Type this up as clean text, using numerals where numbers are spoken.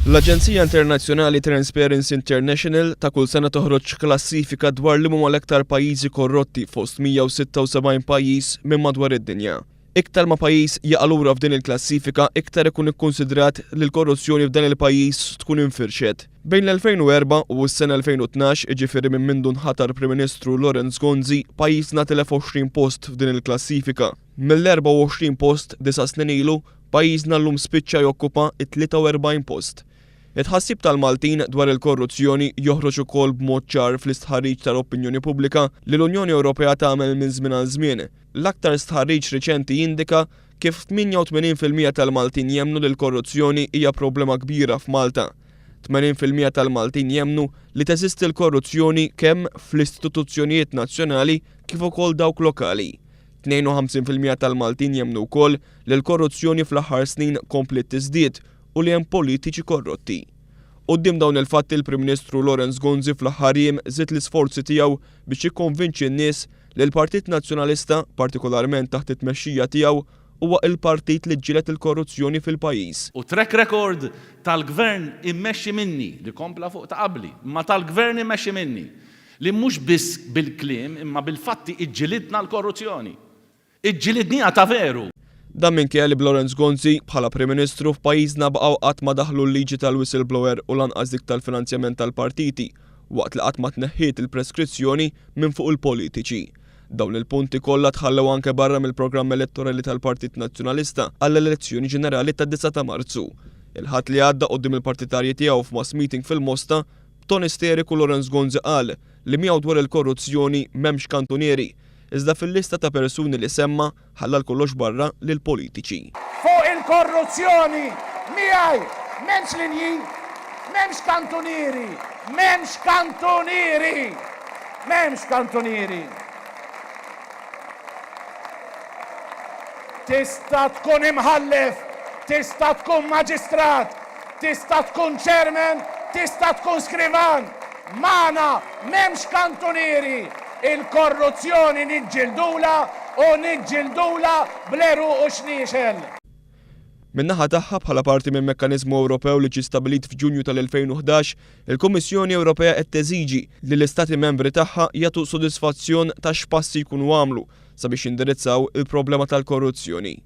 L-Aġenzija Internazzjonali Transparency International ta' kull sena toħroġ klassifika dwar li huma l-aktar pajjiżi korrotti fost 176 pajjiż minn madwar id-dinja. Iktar ma pajjiż jaqa' lura f'din il-klassifika, iktar ikun ikkunsidrat li l-korruzzjoni f'dan il-pajjiż tkun infirxet. Bejn l-2004 u s-sena 2012, iġifieri minn mindu nħatar Prim Ministru Laurence Gonzi, pajjiżna telef 20 post f'din il-klassifika. Mill-24 post disa' snin ilu, pajjiżna llum spiċċa jokkupa 43 post. It-ħassib tal-Maltin dwar il-korruzzjoni joħroġ ukoll b'mod ċar fl-istħarriġ tal-opinjoni pubblika li l-Unjoni Ewropea tagħmel minn żmien għal żmien. L-aktar stħarriġ riċenti jindika kif 88% tal-Maltin jemmnu li l-korruzzjoni hija problema kbira f'Malta. 80% tal-Maltin jemmnu li teżisti l-korruzzjoni kemm fl-istituzzjonijiet nazzjonali kif ukoll dawk lokali. 52% tal-Maltin jemmnu wkoll li l-korruzzjoni fl-aħħar snin komplet tiżdied u li hemm politiċi korrotti. Quddiem dawn il-fatti il-Prim Ministru Laurence Gonzi fl-aħħar jiem żied l-isforzi tiegħu biex jikkonvinċi n-nies li l-Partit Nazzjonalista, partikolarment taħt it-tmexxija tiegħu, huwa l-partit li ġġieled il-korruzzjoni fil-pajjiż. U track record tal-gvern immexxi minni li kompla fuq ta' qabli, ma tal-gvern immexxi minni li mhux biss bil-kliem imma bil-fatti iġġilidna l-korruzzjoni. Iġġilidniha ta' veru. Dan minkejja li Laurence Gonzi bħala Prim Ministru f'pajjiżna baqgħu qatt ma daħlu l-liġi tal-whistleblower u lanqas dik tal-finanzjament tal-partiti, waqt li qatt ma tneħħiet il-preskrizzjoni minn fuq il-politiċi. Dawn il-punti kollha tħallew anke barra mill-programm elettorali tal-Partit Nazzjonalista għall-elezzjoni ġenerali tad-9 ta' Marzu. Il-ħadd li għadda quddiem il-partitarji tiegħu f'mass meeting fil-Mosta, b'ton isteriku Laurence Gonzi qal li miegħu dwar il-korruzzjoni m'hemmx kantunieri, iżda fil-lista ta' persuni li semma ħallal kollox barra lil politiċi. Fuq il-korruzzjoni miegħi m'hemmx linji, m'hemmx kantunieri, m'hemmx kantunieri, m'hemmx kantunieri. Tista' tkun imħallef, tista' tkun maġistrat, tista' tkun chairman, tista' tkun skrivan. Mana m'hemmx kantunieri. Il-korruzzjoni niġġildula u niġġildula bleru u xniexel. Min-naħa tagħha bħala parti minn mekkaniżmu Ewropew li ġie stabbilit f'Ġunju tal-2011, il-Kummissjoni Ewropea qed teżiġi li l-Istati membri tagħha jagħtu sodisfazzjon ta' x'passi jkunu għamlu sabiex jindirizzaw il-problema tal-korruzzjoni.